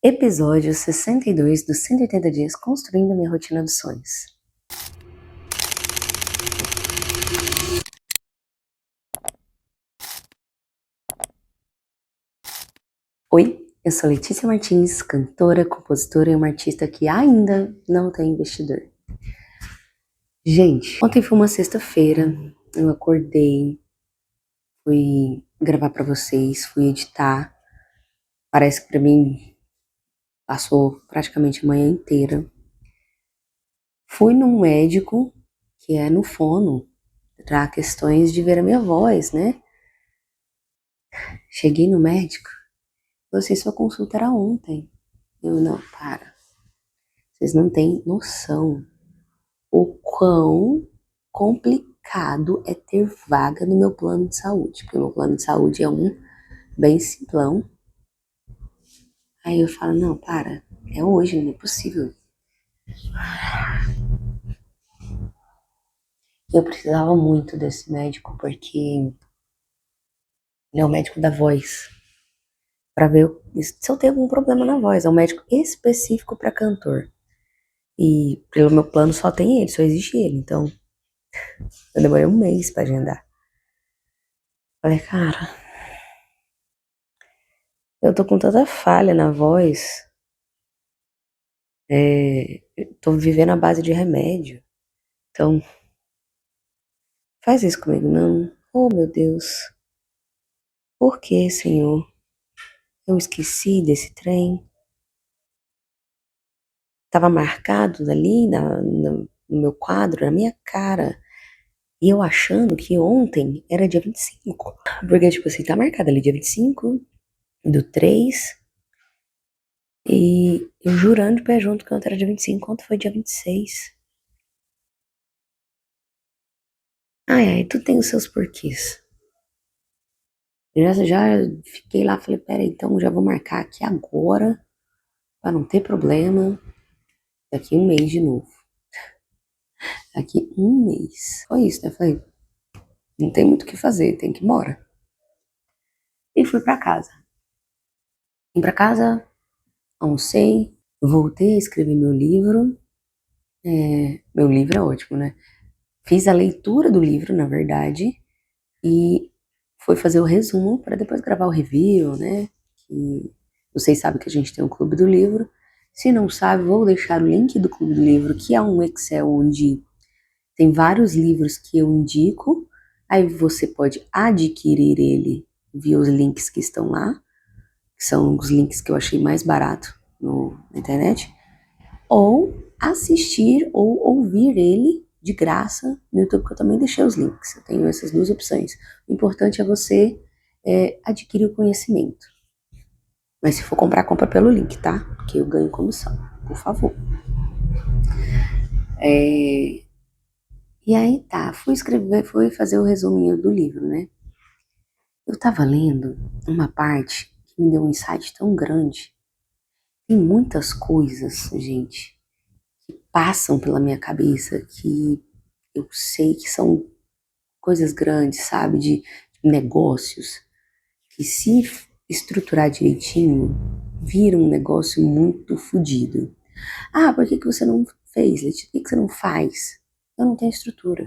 Episódio 62 dos 180 dias construindo a minha rotina dos sonhos. Oi, eu sou Letícia Martins, cantora, compositora e uma artista que ainda não tem investidor. Gente, ontem foi uma sexta-feira, eu acordei, fui gravar pra vocês, fui editar. Parece que pra mim passou praticamente a manhã inteira. Fui num médico, que é no fono, pra questões de ver a minha voz, né? Cheguei no médico, sua consulta era ontem. Eu, não, para. Vocês não têm noção o quão complicado é ter vaga no meu plano de saúde. Porque o meu plano de saúde é um bem simplão. Aí eu falo, não, para. É hoje, não é possível. Eu precisava muito desse médico, porque ele é o médico da voz. Pra ver se eu tenho algum problema na voz. É um médico específico pra cantor. E pelo meu plano só tem ele, só existe ele. Então, eu demorei um mês pra agendar. Falei, cara, eu tô com tanta falha na voz. Eu tô vivendo à base de remédio. Então, faz isso comigo, não. Oh, meu Deus. Por que, Senhor? Eu esqueci desse trem. Tava marcado ali no meu quadro, na minha cara. E eu achando que ontem era dia 25. Porque, tipo assim, tá marcado ali dia 25 do 3. E eu jurando de pé junto que ontem era dia 25, quando foi dia 26. Ai, ai, tu tem os seus porquês. Já fiquei lá, falei, peraí, então já vou marcar aqui agora, pra não ter problema. Daqui um mês de novo. Daqui um mês. Foi isso, né? Falei, não tem muito o que fazer, tem que ir embora. E fui pra casa. Vim pra casa, almocei, voltei a escrever meu livro. Meu livro é ótimo, né? Fiz a leitura do livro, na verdade, e fui fazer o resumo para depois gravar o review, né? Que vocês sabem que a gente tem um clube do livro. Se não sabe, vou deixar o link do clube do livro, que é um Excel onde tem vários livros que eu indico. Aí você pode adquirir ele via os links que estão lá, que são os links que eu achei mais barato na internet, ou assistir ou ouvir ele de graça no YouTube, que eu também deixei os links. Eu tenho essas duas opções. O importante é você adquirir o conhecimento. Mas se for comprar, compra pelo link, tá? Porque eu ganho comissão, por favor. E aí tá, fui fazer o resuminho do livro, né? Eu tava lendo uma parte que me deu um insight tão grande. Tem muitas coisas, gente, que passam pela minha cabeça que eu sei que são coisas grandes, sabe? De negócios, que se estruturar direitinho, vira um negócio muito fodido. Ah, por que você não fez, Letícia? Por que você não faz? Eu não tenho estrutura.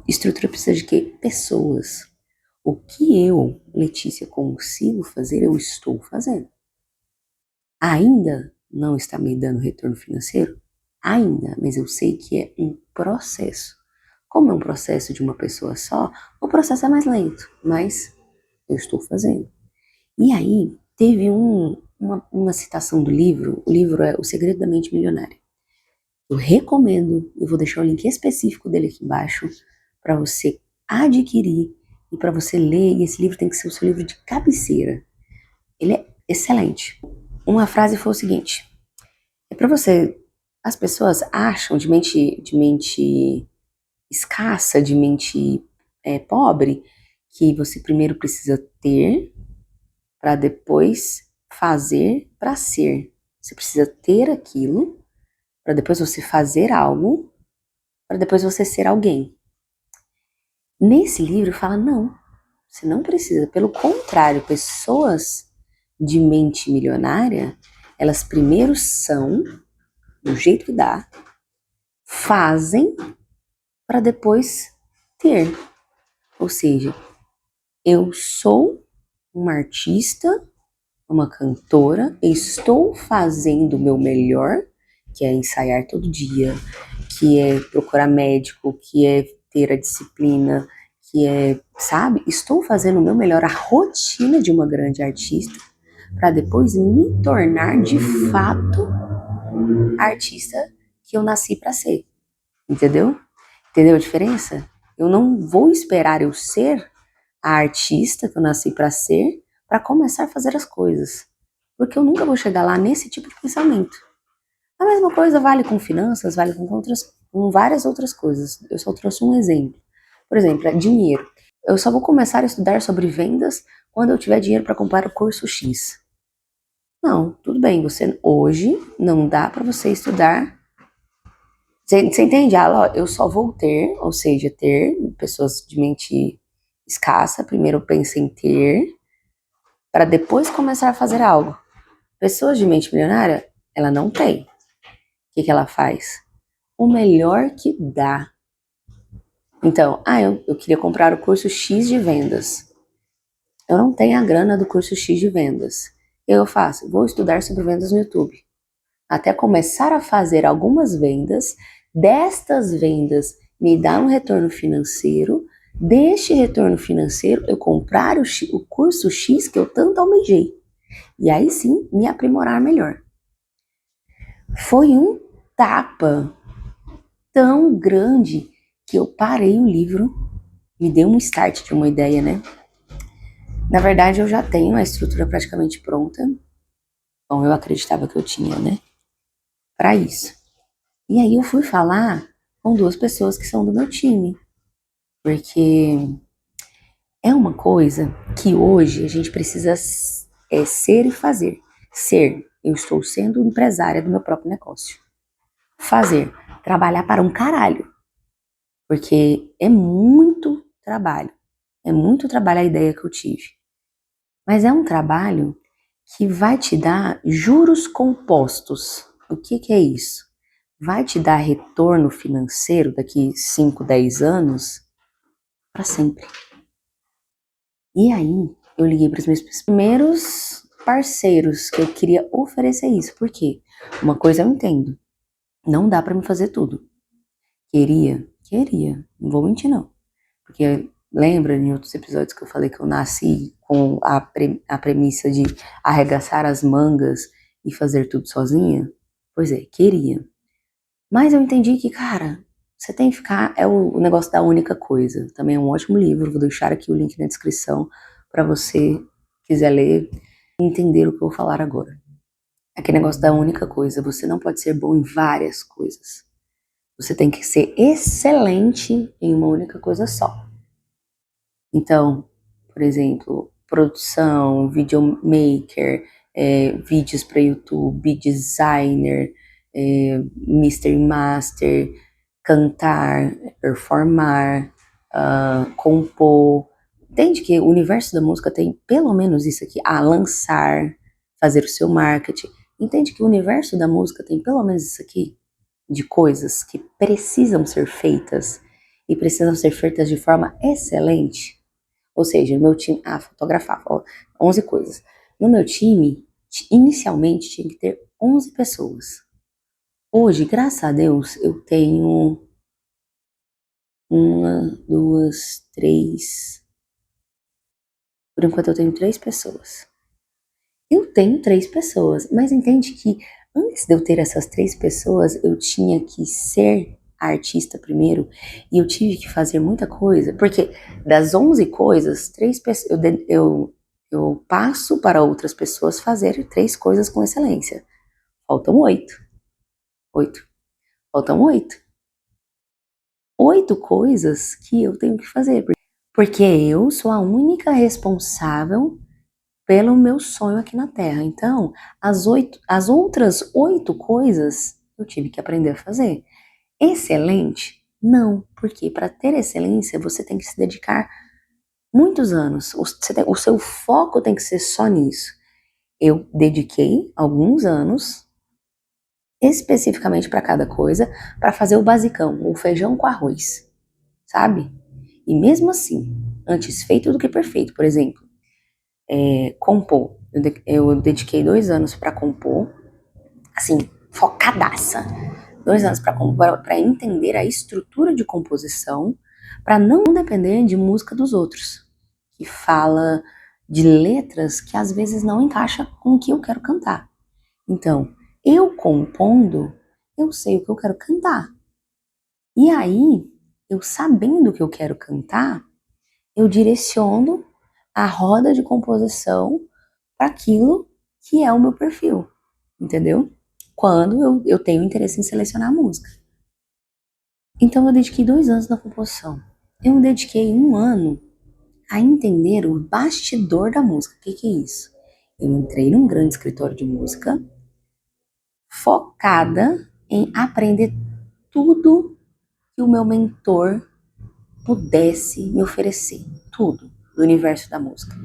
Estrutura precisa de quê? Pessoas. O que eu, Letícia, consigo fazer, eu estou fazendo. Ainda não está me dando retorno financeiro? Ainda, mas eu sei que é um processo. Como é um processo de uma pessoa só, o processo é mais lento, mas eu estou fazendo. E aí, teve uma citação do livro, o livro é O Segredo da Mente Milionária. Eu recomendo, eu vou deixar o link específico dele aqui embaixo, para você adquirir e para você ler, e esse livro tem que ser o seu livro de cabeceira. Ele é excelente. Uma frase foi o seguinte, é para você, as pessoas acham de mente escassa, de mente pobre, que você primeiro precisa ter para depois fazer para ser. Você precisa ter aquilo para depois você fazer algo, para depois você ser alguém. Nesse livro fala, não, você não precisa. Pelo contrário, pessoas de mente milionária, elas primeiro são, do jeito que dá, fazem para depois ter. Ou seja, eu sou uma artista, uma cantora, estou fazendo o meu melhor, que é ensaiar todo dia, que é procurar médico, que é ter a disciplina, que é, sabe? Estou fazendo o meu melhor, a rotina de uma grande artista, para depois me tornar de fato a artista que eu nasci para ser. Entendeu? Entendeu a diferença? Eu não vou esperar eu ser a artista que eu nasci para ser para começar a fazer as coisas. Porque eu nunca vou chegar lá nesse tipo de pensamento. A mesma coisa vale com finanças, vale com várias outras coisas. Eu só trouxe um exemplo. Por exemplo, é dinheiro. Eu só vou começar a estudar sobre vendas quando eu tiver dinheiro para comprar o curso X. Não, tudo bem, você hoje não dá para você estudar. Você entende? Eu só vou ter, ou seja, ter pessoas de mente escassa, primeiro pensa em ter, para depois começar a fazer algo. Pessoas de mente milionária, ela não tem. O que ela faz? O melhor que dá. Então, eu queria comprar o curso X de vendas. Eu não tenho a grana do curso X de vendas. Eu faço, vou estudar sobre vendas no YouTube. Até começar a fazer algumas vendas, destas vendas me dar um retorno financeiro, deste retorno financeiro eu comprar o curso X que eu tanto almejei. E aí sim, me aprimorar melhor. Foi um tapa tão grande que eu parei o livro, me deu um start de uma ideia, né? Na verdade, eu já tenho a estrutura praticamente pronta. Bom, eu acreditava que eu tinha, né? Para isso. E aí eu fui falar com duas pessoas que são do meu time. Porque é uma coisa que hoje a gente precisa ser e fazer. Ser, eu estou sendo empresária do meu próprio negócio. Fazer, trabalhar para um caralho. Porque é muito trabalho. É muito trabalho a ideia que eu tive. Mas é um trabalho que vai te dar juros compostos. O que é isso? Vai te dar retorno financeiro daqui 5, 10 anos para sempre. E aí, eu liguei para os meus primeiros parceiros que eu queria oferecer isso. Por quê? Uma coisa eu entendo. Não dá para me fazer tudo. Queria. Não vou mentir, não. Porque lembra em outros episódios que eu falei que eu nasci com a premissa de arregaçar as mangas e fazer tudo sozinha? Pois é, queria. Mas eu entendi que, cara, você tem que ficar. É o negócio da única coisa. Também é um ótimo livro. Vou deixar aqui o link na descrição para você quiser ler e entender o que eu vou falar agora. Aquele negócio da única coisa. Você não pode ser bom em várias coisas. Você tem que ser excelente em uma única coisa só. Então, por exemplo, produção, videomaker, vídeos para YouTube, designer, Mr. Master, cantar, performar, compor. Entende que o universo da música tem pelo menos isso aqui, lançar, fazer o seu marketing. Entende que o universo da música tem pelo menos isso aqui, de coisas que precisam ser feitas e precisam ser feitas de forma excelente. Ou seja, no meu time, fotografar, 11 coisas. No meu time, inicialmente tinha que ter 11 pessoas. Hoje, graças a Deus, eu tenho 1, 2, 3. Por enquanto eu tenho 3 pessoas. Eu tenho 3 pessoas, mas entende que antes de eu ter essas 3 pessoas, eu tinha que ser a artista primeiro e eu tive que fazer muita coisa, porque das 11 coisas, 3 pessoas, eu passo para outras pessoas fazer 3 coisas com excelência. Faltam 8. 8. Faltam 8. 8 coisas que eu tenho que fazer, porque eu sou a única responsável pelo meu sonho aqui na Terra. Então, as outras 8 coisas eu tive que aprender a fazer. Excelente? Não, porque para ter excelência você tem que se dedicar muitos anos. O seu foco tem que ser só nisso. Eu dediquei alguns anos especificamente para cada coisa, para fazer o basicão, o feijão com arroz, sabe? E mesmo assim, antes feito do que perfeito, por exemplo, compor. Eu dediquei 2 anos para compor, assim, focadaça. 2 anos para entender a estrutura de composição, para não depender de música dos outros, que fala de letras que às vezes não encaixa com o que eu quero cantar. Então, eu compondo, eu sei o que eu quero cantar. E aí, eu sabendo o que eu quero cantar, eu direciono a roda de composição para aquilo que é o meu perfil, entendeu? Quando eu tenho interesse em selecionar a música. Então, eu dediquei 2 anos na composição. Eu me dediquei 1 ano a entender o bastidor da música. O que é isso? Eu entrei num grande escritório de música, focada em aprender tudo que o meu mentor pudesse me oferecer. Tudo do universo da música.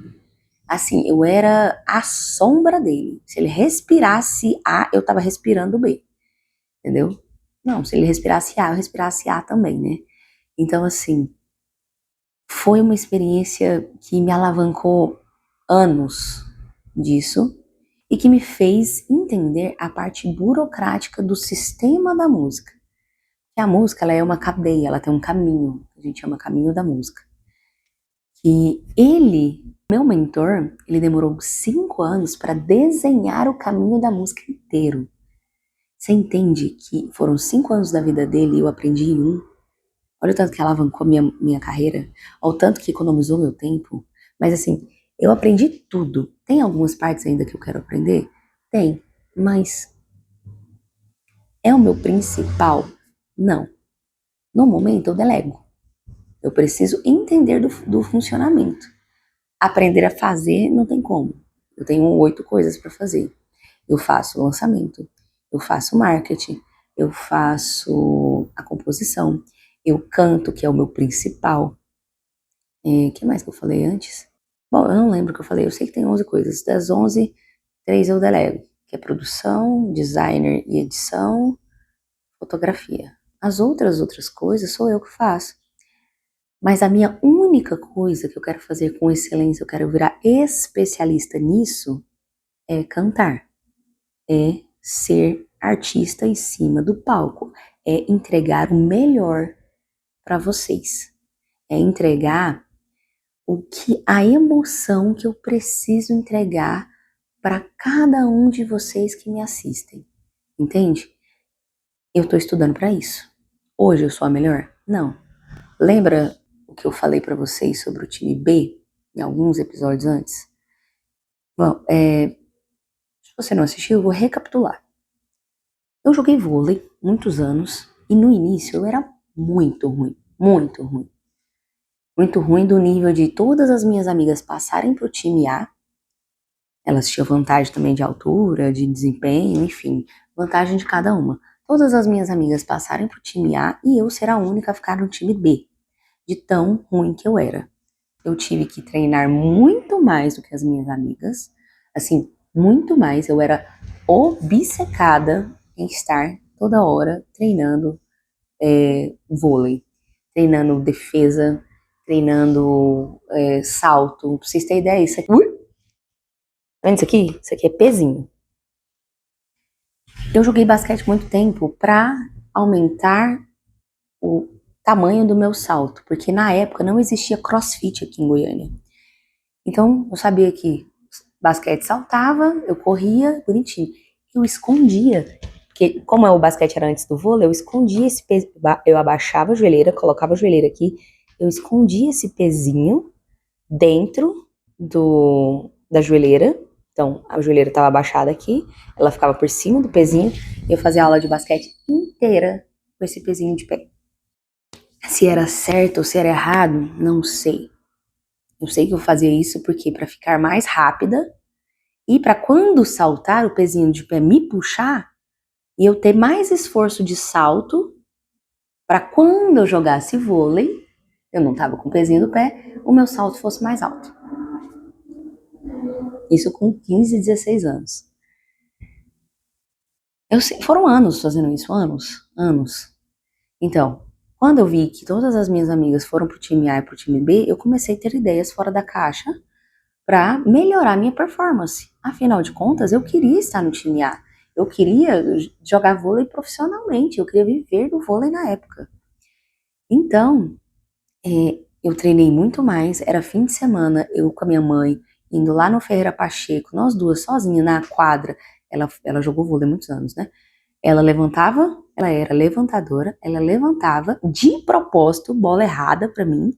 Assim, eu era a sombra dele. Se ele respirasse A, eu tava respirando B. Entendeu? Não, se ele respirasse A, eu respirasse A também, né? Então, assim, foi uma experiência que me alavancou anos disso e que me fez entender a parte burocrática do sistema da música. Que a música, ela é uma cadeia, ela tem um caminho, a gente chama caminho da música. E ele, meu mentor, ele demorou 5 anos para desenhar o caminho da música inteiro. Você entende que foram 5 anos da vida dele e eu aprendi em um? Olha o tanto que alavancou minha carreira, olha o tanto que economizou meu tempo. Mas assim, eu aprendi tudo. Tem algumas partes ainda que eu quero aprender? Tem, mas é o meu principal? Não. No momento eu delego. Eu preciso entender do funcionamento. Aprender a fazer não tem como. Eu tenho 8 coisas para fazer. Eu faço lançamento, eu faço marketing, eu faço a composição, eu canto, que é o meu principal. O que mais que eu falei antes? Bom, eu não lembro o que eu falei, eu sei que tem 11 coisas. Das 11, 3 eu delego, que é produção, designer e edição, fotografia. As outras coisas sou eu que faço. Mas a minha única coisa que eu quero fazer com excelência, eu quero virar especialista nisso, é cantar. É ser artista em cima do palco. É entregar o melhor para vocês. É entregar a emoção que eu preciso entregar para cada um de vocês que me assistem. Entende? Eu estou estudando para isso. Hoje eu sou a melhor? Não. Lembra o que eu falei para vocês sobre o time B em alguns episódios antes? Bom, se você não assistiu, eu vou recapitular. Eu joguei vôlei muitos anos e no início eu era muito ruim, muito ruim. Muito ruim do nível de todas as minhas amigas passarem pro time A. Elas tinham vantagem também de altura, de desempenho, enfim, vantagem de cada uma. Todas as minhas amigas passarem pro time A e eu ser a única a ficar no time B, de tão ruim que eu era. Eu tive que treinar muito mais do que as minhas amigas, assim, muito mais. Eu era obcecada em estar toda hora treinando vôlei, treinando defesa, treinando salto. Pra vocês terem ideia, isso aqui. Tá vendo isso aqui? Isso aqui é pezinho. Eu joguei basquete muito tempo pra aumentar o tamanho do meu salto, porque na época não existia CrossFit aqui em Goiânia. Então eu sabia que basquete saltava, eu corria bonitinho. Eu escondia, porque como o basquete era antes do vôlei, eu escondia esse peso, eu abaixava a joelheira, colocava a joelheira aqui, eu escondia esse pezinho dentro da joelheira. Então a joelheira estava abaixada aqui, ela ficava por cima do pezinho, e eu fazia a aula de basquete inteira com esse pezinho de pé. Se era certo ou se era errado, não sei. Eu sei que eu fazia isso porque para ficar mais rápida e para quando saltar o pezinho de pé me puxar e eu ter mais esforço de salto para quando eu jogasse vôlei, eu não tava com o pezinho do pé, o meu salto fosse mais alto. Isso com 15, 16 anos. Foram anos fazendo isso, anos. Então, quando eu vi que todas as minhas amigas foram pro time A e pro time B, eu comecei a ter ideias fora da caixa para melhorar minha performance. Afinal de contas, eu queria estar no time A. Eu queria jogar vôlei profissionalmente, eu queria viver do vôlei na época. Então, eu treinei muito mais, era fim de semana, eu com a minha mãe, indo lá no Ferreira Pacheco, nós duas sozinhas na quadra, ela jogou vôlei há muitos anos, né? Ela levantava, ela era levantadora, ela levantava de propósito, bola errada pra mim,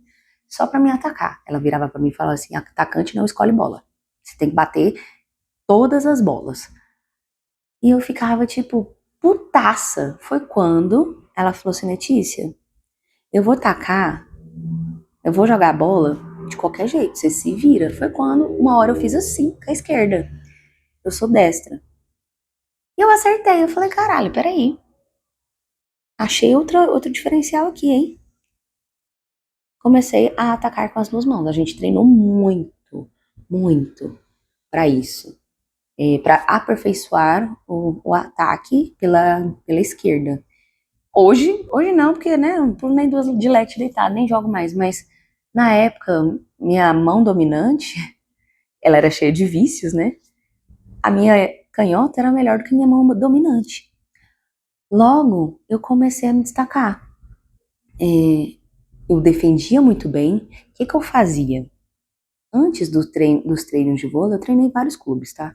só pra me atacar. Ela virava pra mim e falava assim, atacante não escolhe bola, você tem que bater todas as bolas. E eu ficava tipo, putaça. Foi quando ela falou assim, Letícia, eu vou tacar, eu vou jogar a bola de qualquer jeito, você se vira. Foi quando uma hora eu fiz assim, com a esquerda. Eu sou destra. E eu acertei, eu falei, caralho, peraí. Achei outro diferencial aqui, hein? Comecei a atacar com as duas mãos. A gente treinou muito para isso. Para aperfeiçoar o ataque pela esquerda. Hoje não, porque né, não tô nem duas de leite deitado, nem jogo mais. Mas na época, minha mão dominante, ela era cheia de vícios, né? A minha canhota era melhor do que a minha mão dominante. Logo, eu comecei a me destacar. Eu defendia muito bem. O que eu fazia? Antes dos treinos de vôlei, eu treinei em vários clubes, tá?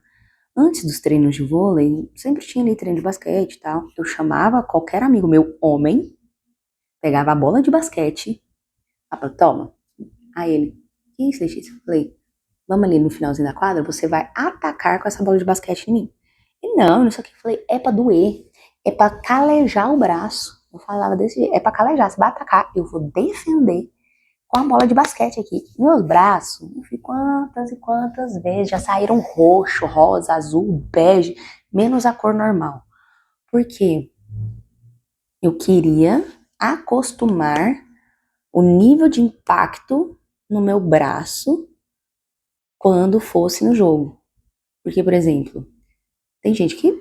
Antes dos treinos de vôlei, sempre tinha ali treino de basquete e tal. Eu chamava qualquer amigo meu, homem, pegava a bola de basquete, falava, toma. Aí ele, que isso, Letícia? Eu falei, vamos ali no finalzinho da quadra, você vai atacar com essa bola de basquete em mim. E não sei o que. Eu falei, é pra doer, é pra calejar o braço. Eu falava desse jeito, é pra calejar, você vai atacar, eu vou defender com a bola de basquete aqui. Meus braços, não sei quantas e quantas vezes já saíram roxo, rosa, azul, bege, menos a cor normal. Por quê? Eu queria acostumar o nível de impacto no meu braço quando fosse no jogo. Porque, por exemplo, tem gente que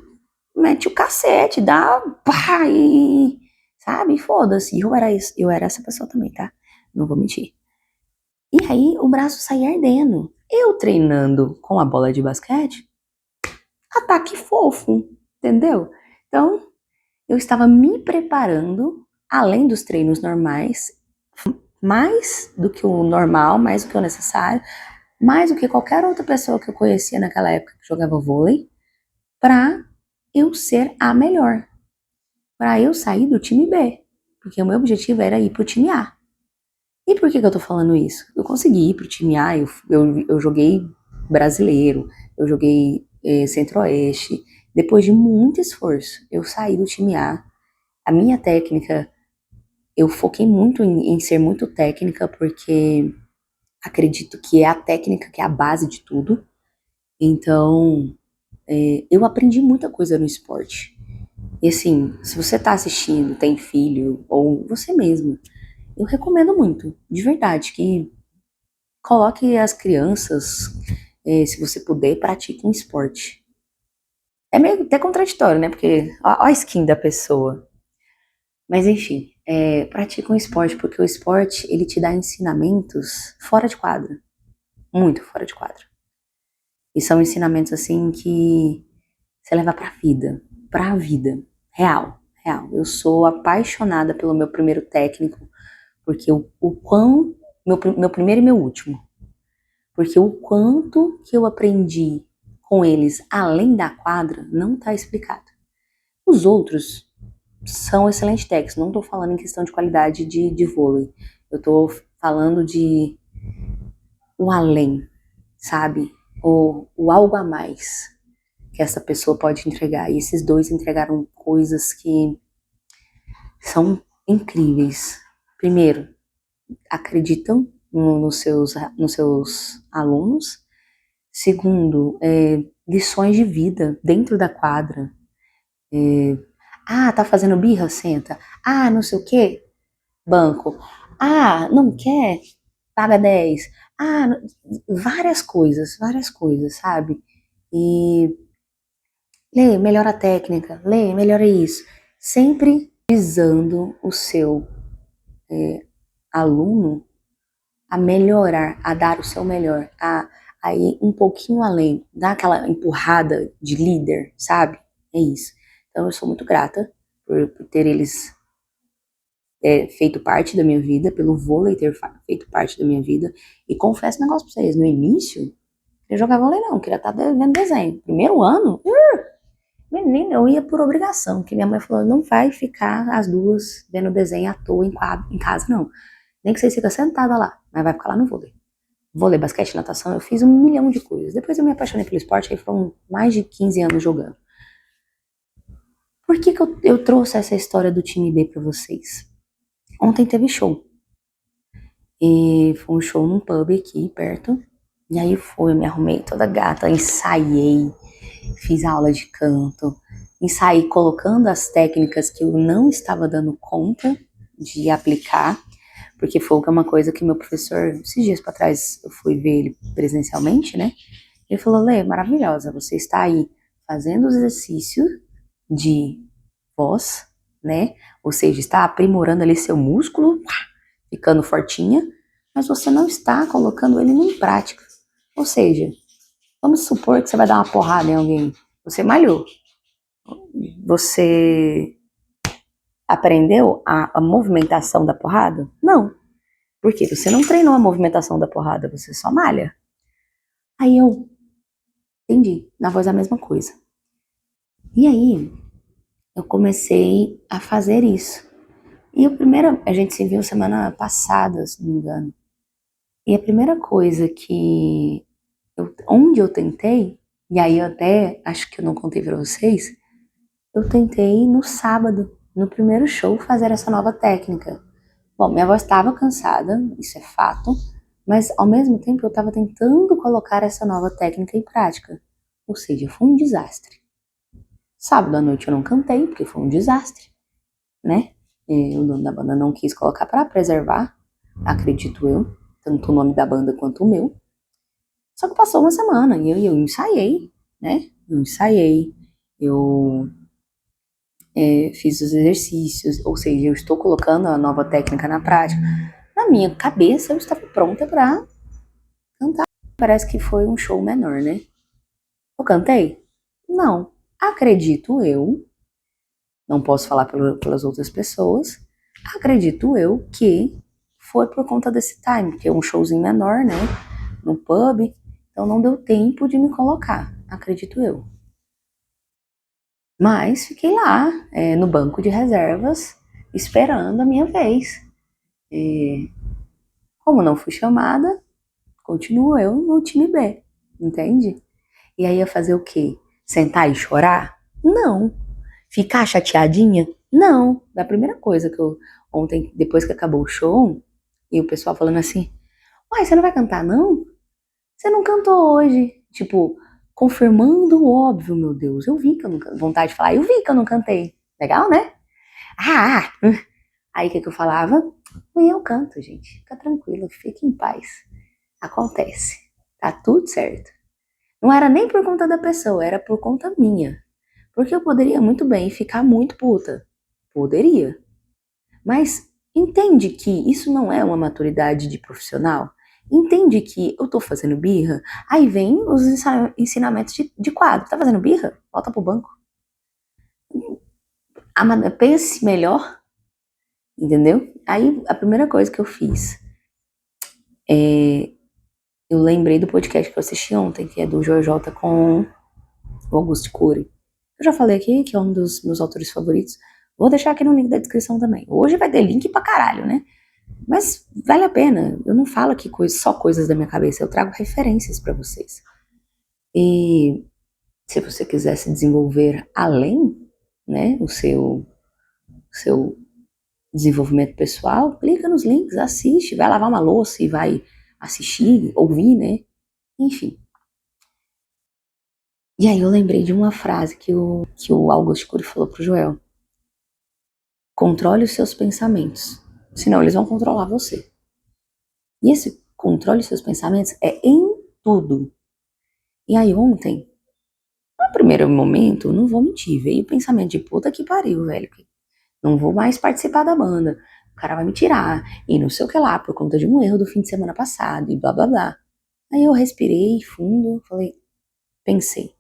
mete o cacete, dá pá, e sabe, foda-se. Eu era essa pessoa também, tá? Não vou mentir. E aí o braço saía ardendo. Eu treinando com a bola de basquete, ataque fofo, entendeu? Então, eu estava me preparando, além dos treinos normais, mais do que o normal, mais do que o necessário, mais do que qualquer outra pessoa que eu conhecia naquela época que jogava vôlei, para eu ser a melhor, para eu sair do time B, porque o meu objetivo era ir pro time A. E por que eu tô falando isso? Eu consegui ir pro time A, eu joguei brasileiro, eu joguei centro-oeste. Depois de muito esforço, eu saí do time A. A minha técnica, eu foquei muito em ser muito técnica, porque acredito que é a técnica que é a base de tudo. Então, eu aprendi muita coisa no esporte. E assim, se você tá assistindo, tem filho, ou você mesmo, eu recomendo muito, de verdade, que coloque as crianças, se você puder, pratique um esporte. É meio até contraditório, né? Porque ó a skin da pessoa. Mas enfim, pratique um esporte, porque o esporte, ele te dá ensinamentos fora de quadra. Muito fora de quadra. E são ensinamentos, assim, que você leva pra vida. Real, real. Eu sou apaixonada pelo meu primeiro técnico, porque o quão, meu primeiro e meu último, porque o quanto que eu aprendi com eles além da quadra não está explicado. Os outros são excelentes técnicos, não estou falando em questão de qualidade de vôlei, eu estou falando de o além, sabe? O algo a mais que essa pessoa pode entregar. E esses dois entregaram coisas que são incríveis. Primeiro, acreditam nos seus alunos. Segundo, lições de vida dentro da quadra. Tá fazendo birra? Senta. Não sei o quê? Banco. Não quer? Paga 10. Ah, várias coisas, sabe? E lê, melhora a técnica, lê, melhora isso. Sempre visando o seu aluno a melhorar, a dar o seu melhor, a ir um pouquinho além, dar aquela empurrada de líder, sabe? É isso. Então eu sou muito grata por ter eles feito parte da minha vida, pelo vôlei ter feito parte da minha vida. E confesso um negócio pra vocês, no início, eu não jogava vôlei não, queria estar vendo desenho. Primeiro ano, menina, eu ia por obrigação, que minha mãe falou, não vai ficar as duas vendo desenho à toa em casa, não. Nem que você fica sentada lá, mas vai ficar lá no vôlei. Vôlei, basquete, natação, eu fiz 1 milhão de coisas. Depois eu me apaixonei pelo esporte, aí foram mais de 15 anos jogando. Por que eu trouxe essa história do time B pra vocês? Ontem teve show. E foi um show num pub aqui perto. E aí eu me arrumei toda gata, ensaiei, fiz aula de canto, ensaiei colocando as técnicas que eu não estava dando conta de aplicar, porque folk é uma coisa que meu professor, esses dias para trás eu fui ver ele presencialmente, né? Ele falou, Lê, maravilhosa, você está aí fazendo os exercícios de voz, né? Ou seja, está aprimorando ali seu músculo, ficando fortinha, mas você não está colocando ele em prática. Ou seja, vamos supor que você vai dar uma porrada em alguém. Você malhou. Você aprendeu a movimentação da porrada? Não. Por quê? Você não treinou a movimentação da porrada, você só malha. Aí eu entendi, na voz a mesma coisa. E aí, eu comecei a fazer isso. E o primeiro, a gente se viu semana passada, se não me engano. E a primeira coisa onde eu tentei, e aí eu até acho que eu não contei pra vocês, eu tentei no sábado, no primeiro show, fazer essa nova técnica. Bom, minha voz estava cansada, isso é fato, mas ao mesmo tempo eu estava tentando colocar essa nova técnica em prática. Ou seja, foi um desastre. Sábado à noite eu não cantei, porque foi um desastre, né? E o dono da banda não quis colocar para preservar, acredito eu, tanto o nome da banda quanto o meu. Só que passou uma semana e eu ensaiei, né? Eu fiz os exercícios, ou seja, eu estou colocando a nova técnica na prática. Na minha cabeça eu estava pronta para cantar. Parece que foi um show menor, né? Eu cantei? Não. Acredito eu, não posso falar pelas outras pessoas, acredito eu que foi por conta desse time, porque é um showzinho menor, né? No pub, então não deu tempo de me colocar, acredito eu. Mas fiquei lá, no banco de reservas, esperando a minha vez. E, como não fui chamada, continuo eu no time B, entende? E aí ia fazer o quê? Sentar e chorar? Não. Ficar chateadinha? Não. Da primeira coisa que eu, ontem, depois que acabou o show, e o pessoal falando assim, uai, você não vai cantar não? Você não cantou hoje. Tipo, confirmando o óbvio, meu Deus. Eu vi que eu não cantei. Vontade de falar, eu vi que eu não cantei. Legal, né? Ah! Aí o que eu falava? Amanhã eu canto, gente. Fica tranquilo, fique em paz. Acontece. Tá tudo certo. Não era nem por conta da pessoa, era por conta minha. Porque eu poderia muito bem ficar muito puta. Poderia. Mas entende que isso não é uma maturidade de profissional? Entende que eu tô fazendo birra? Aí vem os ensinamentos de quadro. Tá fazendo birra? Volta pro banco. Pense melhor, entendeu? Aí a primeira coisa que eu fiz eu lembrei do podcast que eu assisti ontem, que é do Jota com o Augusto Cury. Eu já falei aqui que é um dos meus autores favoritos. Vou deixar aqui no link da descrição também. Hoje vai ter link pra caralho, né? Mas vale a pena. Eu não falo aqui só coisas da minha cabeça, eu trago referências pra vocês. E se você quiser se desenvolver além, né, o seu desenvolvimento pessoal, clica nos links, assiste, vai lavar uma louça e vai assistir, ouvir, né? Enfim. E aí eu lembrei de uma frase que o Augusto Cury falou pro Joel. Controle os seus pensamentos, senão eles vão controlar você. E esse controle seus pensamentos em tudo. E aí ontem, no primeiro momento, não vou mentir, veio o pensamento de puta que pariu, velho. Não vou mais participar da banda. O cara vai me tirar. E não sei o que lá, por conta de um erro do fim de semana passado. E blá blá blá. Aí eu respirei fundo, pensei.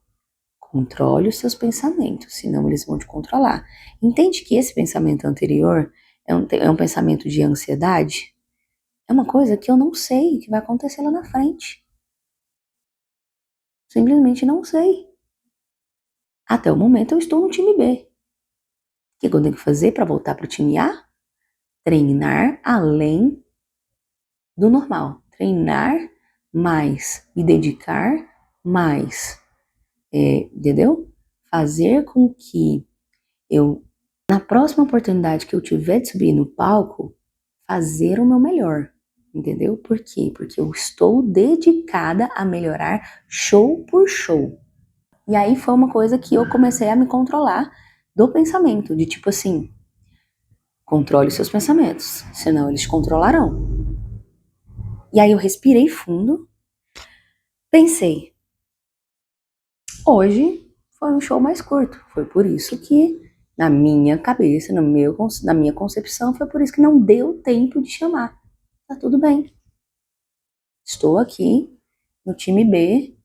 Controle os seus pensamentos, senão eles vão te controlar. Entende que esse pensamento anterior é um pensamento de ansiedade? É uma coisa que eu não sei que vai acontecer lá na frente. Simplesmente não sei. Até o momento eu estou no time B. O que eu tenho que fazer para voltar para o time A? Treinar além do normal. Treinar mais, me dedicar mais. Entendeu? Fazer com que eu, na próxima oportunidade que eu tiver de subir no palco, fazer o meu melhor. Entendeu? Por quê? Porque eu estou dedicada a melhorar show por show. E aí foi uma coisa que eu comecei a me controlar do pensamento, de tipo assim, controle seus pensamentos, senão eles te controlarão. E aí eu respirei fundo, pensei, hoje foi um show mais curto, foi por isso que na minha cabeça, na minha concepção, foi por isso que não deu tempo de chamar. Tá tudo bem. Estou aqui no time B,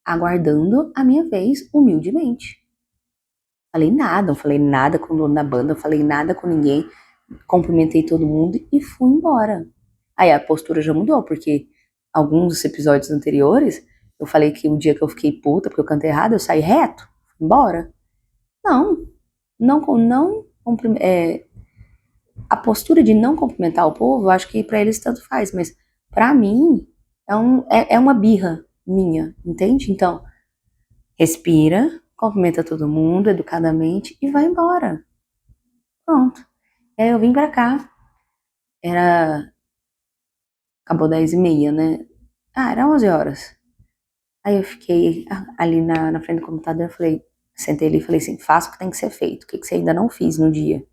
aguardando a minha vez humildemente. Não falei nada com o dono da banda, não falei nada com ninguém, cumprimentei todo mundo e fui embora. Aí a postura já mudou, porque alguns dos episódios anteriores, eu falei que o dia que eu fiquei puta porque eu cantei errado, eu saí reto, fui embora. Não, não, a postura de não cumprimentar o povo, acho que pra eles tanto faz, mas pra mim é uma birra minha, entende? Então, respira, cumprimenta todo mundo educadamente e vai embora. Pronto. E aí eu vim pra cá, acabou 10h30, né? Era 11 horas. Aí eu fiquei ali na frente do computador, sentei ali e falei assim, faça o que tem que ser feito. O que você ainda não fiz no dia?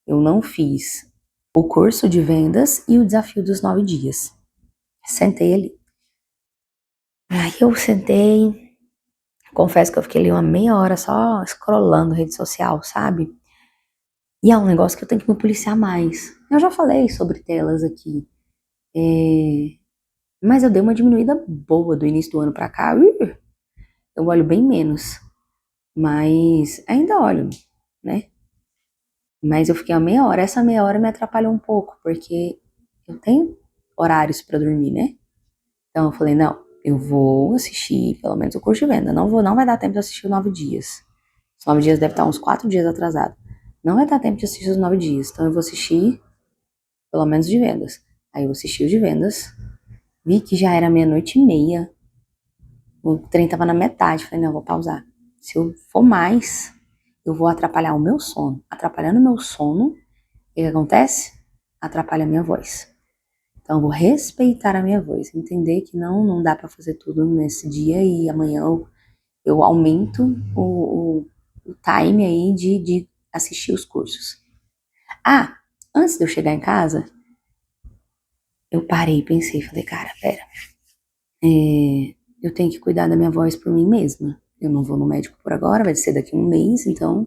Eu não fiz o curso de vendas e o desafio dos 9 dias. Sentei ali. Aí eu sentei, confesso que eu fiquei ali uma meia hora só scrollando rede social, sabe? E é um negócio que eu tenho que me policiar mais. Eu já falei sobre telas aqui. Mas eu dei uma diminuída boa do início do ano pra cá. Eu olho bem menos. Mas ainda olho, né? Mas eu fiquei uma meia hora. Essa meia hora me atrapalhou um pouco, porque eu tenho horários pra dormir, né? Então eu falei, não, eu vou assistir pelo menos o curso de venda. Não vai dar tempo de assistir os 9 dias. Os 9 dias deve estar uns 4 dias atrasado. Não vai dar tempo de assistir os 9 dias. Então eu vou assistir pelo menos de vendas. Aí eu assisti o de vendas. Vi que já era 00:30. O trem tava na metade. Falei, não, eu vou pausar. Se eu for mais, eu vou atrapalhar o meu sono. Atrapalhando o meu sono, o que acontece? Atrapalha a minha voz. Então, eu vou respeitar a minha voz. Entender que não dá pra fazer tudo nesse dia e amanhã eu aumento o time aí de assistir os cursos. Antes de eu chegar em casa, eu parei e pensei, falei, cara, pera, eu tenho que cuidar da minha voz por mim mesma. Eu não vou no médico por agora, vai ser daqui a um mês, então.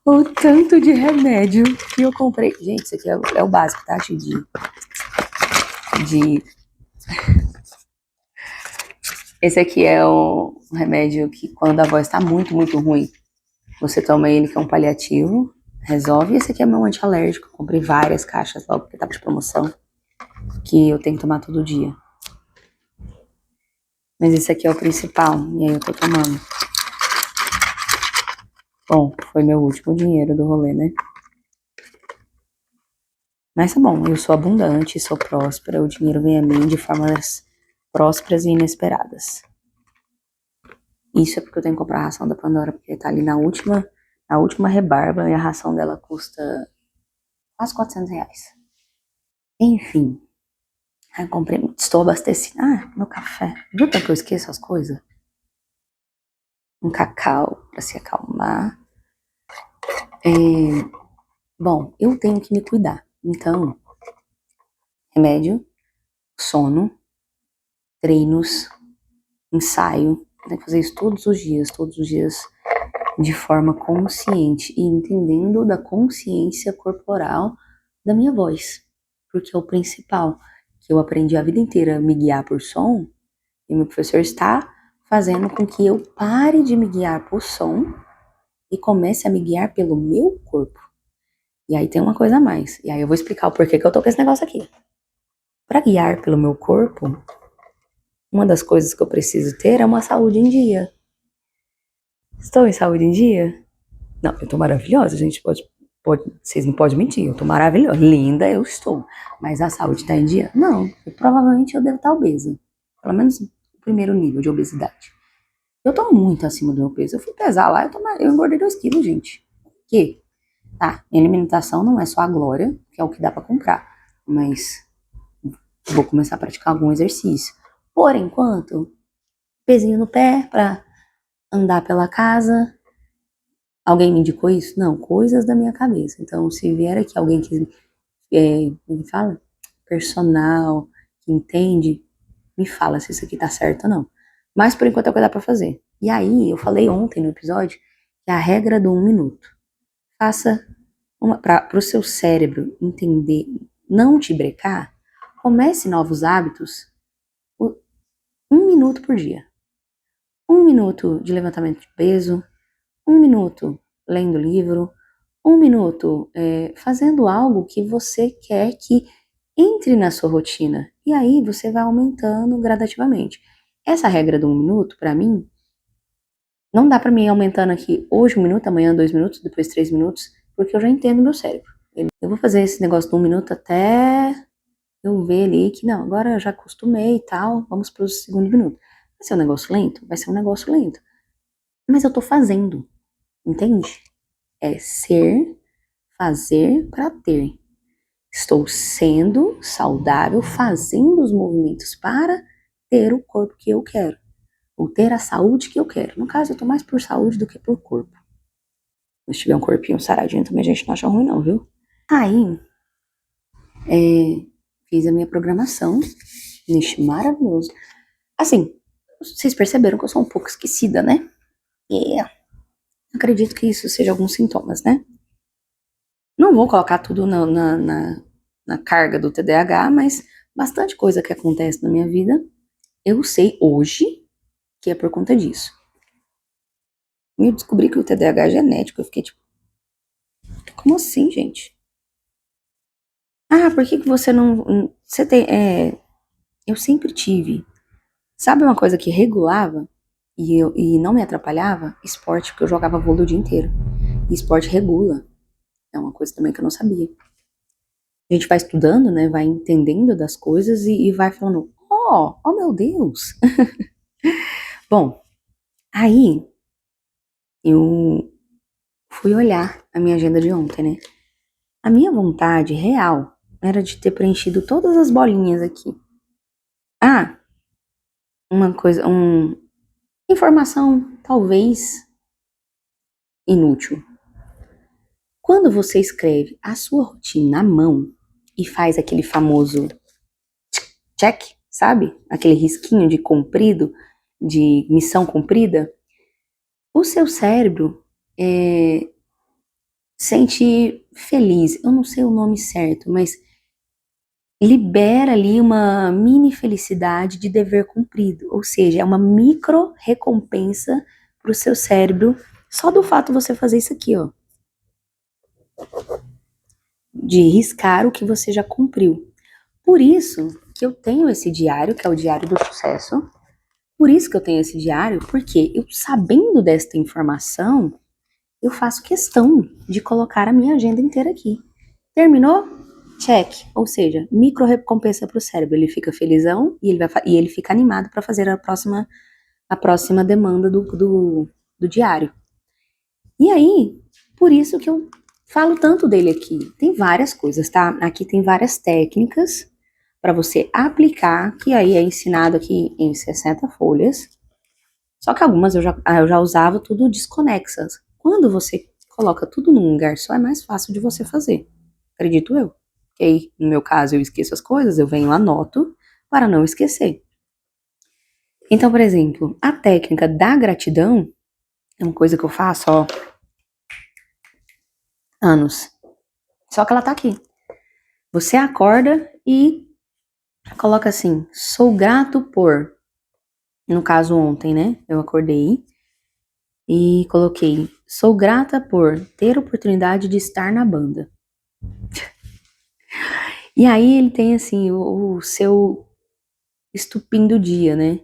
O tanto de remédio que eu comprei. Gente, isso aqui é o básico, tá? De. Esse aqui é um remédio que, quando a voz tá muito, muito ruim, você toma ele, que é um paliativo, resolve. Esse aqui é meu antialérgico. Comprei várias caixas logo porque tava de promoção, que eu tenho que tomar todo dia. Mas esse aqui é o principal, e aí eu tô tomando. Bom, foi meu último dinheiro do rolê, né? Mas tá bom, eu sou abundante, sou próspera, o dinheiro vem a mim de formas prósperas e inesperadas. Isso é porque eu tenho que comprar a ração da Pandora, porque tá ali na última rebarba e a ração dela custa quase R$ 400. Enfim, aí eu comprei, estou abastecida. Meu café. Viu tanto que eu esqueço as coisas? Um cacau pra se acalmar. Bom, eu tenho que me cuidar. Então, remédio, sono, treinos, ensaio. Tem que fazer isso todos os dias, de forma consciente e entendendo da consciência corporal da minha voz, porque é o principal, que eu aprendi a vida inteira a me guiar por som, e meu professor está fazendo com que eu pare de me guiar por som e comece a me guiar pelo meu corpo. E aí tem uma coisa a mais, e aí eu vou explicar o porquê que eu tô com esse negócio aqui. Para guiar pelo meu corpo, uma das coisas que eu preciso ter é uma saúde em dia. Estou em saúde em dia? Não, eu tô maravilhosa, gente. Vocês não podem mentir, eu tô maravilhosa. Linda eu estou. Mas a saúde tá em dia? Não. Provavelmente eu devo estar obesa. Pelo menos o primeiro nível de obesidade. Eu tô muito acima do meu peso. Eu fui pesar lá, eu engordei 2 quilos, gente. Que? Tá, minha alimentação não é só a glória, que é o que dá pra comprar. Mas vou começar a praticar algum exercício. Por enquanto, pezinho no pé pra andar pela casa. Alguém me indicou isso? Não, coisas da minha cabeça. Então, se vier aqui alguém que me fala, personal, que entende, me fala se isso aqui tá certo ou não. Mas por enquanto é o que dá pra fazer. E aí, eu falei ontem no episódio que a regra do 1 minuto. Faça para o seu cérebro entender, não te brecar, comece novos hábitos 1 minuto por dia. 1 minuto de levantamento de peso, 1 minuto lendo livro, 1 minuto fazendo algo que você quer que entre na sua rotina. E aí você vai aumentando gradativamente. Essa regra do 1 minuto, pra mim, não dá pra mim ir aumentando aqui hoje 1 minuto, amanhã 2 minutos, depois 3 minutos, porque eu já entendo meu cérebro. Eu vou fazer esse negócio do 1 minuto até eu ver ali que não, agora eu já acostumei e tal, vamos pro segundo minuto. Vai ser um negócio lento? Vai ser um negócio lento. Mas eu tô fazendo, entende? É ser, fazer pra ter. Estou sendo saudável, fazendo os movimentos para ter o corpo que eu quero. Ou ter a saúde que eu quero. No caso, eu tô mais por saúde do que por corpo. Se tiver um corpinho saradinho também a gente não acha ruim não, viu? Aí, fiz a minha programação neste maravilhoso. Assim, vocês perceberam que eu sou um pouco esquecida, né? Acredito que isso seja alguns sintomas, né? Não vou colocar tudo na carga do TDAH, mas bastante coisa que acontece na minha vida, eu sei hoje que é por conta disso. E eu descobri que o TDAH é genético, eu fiquei tipo, como assim, gente? Ah, por que você não... Você tem... eu sempre tive... Sabe uma coisa que regulava e não me atrapalhava? Esporte, porque eu jogava vôlei o dia inteiro. E esporte regula. É uma coisa também que eu não sabia. A gente vai estudando, né? Vai entendendo das coisas e vai falando, oh meu Deus. Bom, aí eu fui olhar a minha agenda de ontem, né? A minha vontade real era de ter preenchido todas as bolinhas aqui. Ah, uma coisa, informação talvez inútil. Quando você escreve a sua rotina à mão e faz aquele famoso check, sabe? Aquele risquinho de cumprido, de missão cumprida, o seu cérebro sente feliz. Eu não sei o nome certo, mas libera ali uma mini felicidade de dever cumprido, ou seja, é uma micro recompensa para o seu cérebro só do fato de você fazer isso aqui, ó, de riscar o que você já cumpriu. Por isso que eu tenho esse diário, que é o Diário do Sucesso. Por isso que eu tenho esse diário, porque eu, sabendo desta informação, eu faço questão de colocar a minha agenda inteira aqui. Terminou? Check. Ou seja, micro recompensa para o cérebro. Ele fica felizão e ele fica animado para fazer a próxima demanda do diário. E aí, por isso que eu falo tanto dele aqui. Tem várias coisas, tá? Aqui tem várias técnicas para você aplicar, que aí é ensinado aqui em 60 folhas. Só que algumas eu já usava tudo desconexas. Quando você coloca tudo num lugar só, é mais fácil de você fazer. Acredito eu. ok? No meu caso, eu esqueço as coisas, eu venho anoto para não esquecer. Então, por exemplo, a técnica da gratidão é uma coisa que eu faço, ó, anos. Só que ela tá aqui. Você acorda e coloca assim, sou grato por, no caso ontem, né? Eu acordei e coloquei, sou grata por ter a oportunidade de estar na banda. E aí ele tem assim, o seu estupim do dia, né?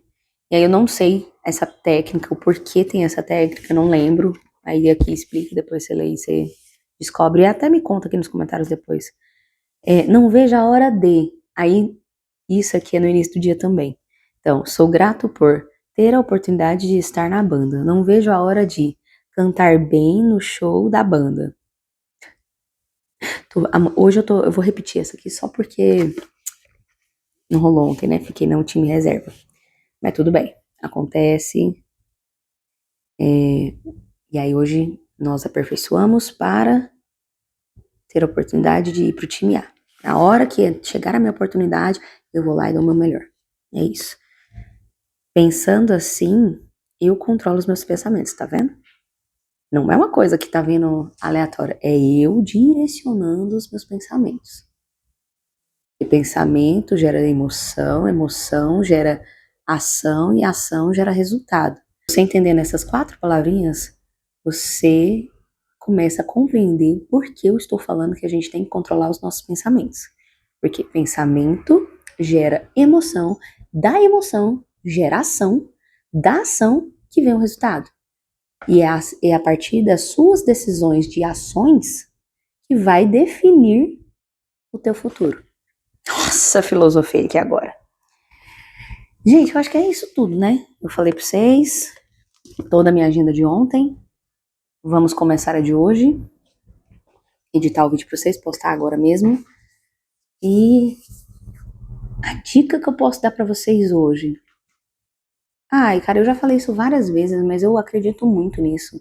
E aí eu não sei essa técnica, o porquê tem essa técnica, eu não lembro. Aí aqui explica, depois você lê e você descobre. E até me conta aqui nos comentários depois. Não vejo a hora de. Aí, isso aqui é no início do dia também. Então, sou grato por ter a oportunidade de estar na banda. Não vejo a hora de cantar bem no show da banda. Hoje eu vou repetir essa aqui só porque não rolou ontem, né? Fiquei no time reserva. Mas tudo bem, acontece. E aí hoje nós aperfeiçoamos para ter a oportunidade de ir pro time A. Na hora que chegar a minha oportunidade, eu vou lá e dou o meu melhor. É isso. Pensando assim, eu controlo os meus pensamentos, tá vendo? Não é uma coisa que tá vindo aleatória, é eu direcionando os meus pensamentos. E pensamento gera emoção, emoção gera ação e ação gera resultado. Você entendendo essas 4 palavrinhas, você começa a compreender por que eu estou falando que a gente tem que controlar os nossos pensamentos. Porque pensamento gera emoção, da emoção gera ação, da ação que vem o resultado. E é a partir das suas decisões de ações que vai definir o teu futuro. Nossa, filosofia aqui agora. Gente, eu acho que é isso tudo, né? Eu falei pra vocês toda a minha agenda de ontem. Vamos começar a de hoje. Editar o vídeo pra vocês, postar agora mesmo. E a dica que eu posso dar pra vocês hoje. Ai, cara, eu já falei isso várias vezes, mas eu acredito muito nisso.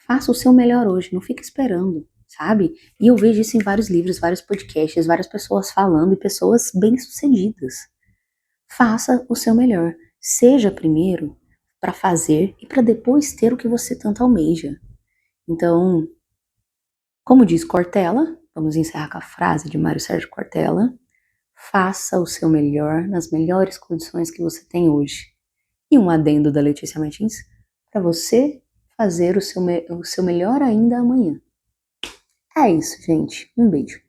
Faça o seu melhor hoje, não fique esperando, sabe? E eu vejo isso em vários livros, vários podcasts, várias pessoas falando e pessoas bem-sucedidas. Faça o seu melhor. Seja primeiro para fazer e para depois ter o que você tanto almeja. Então, como diz Cortella, vamos encerrar com a frase de Mário Sérgio Cortella: faça o seu melhor nas melhores condições que você tem hoje. E um adendo da Letícia Martins, para você fazer o seu melhor ainda amanhã. É isso, gente. Um beijo.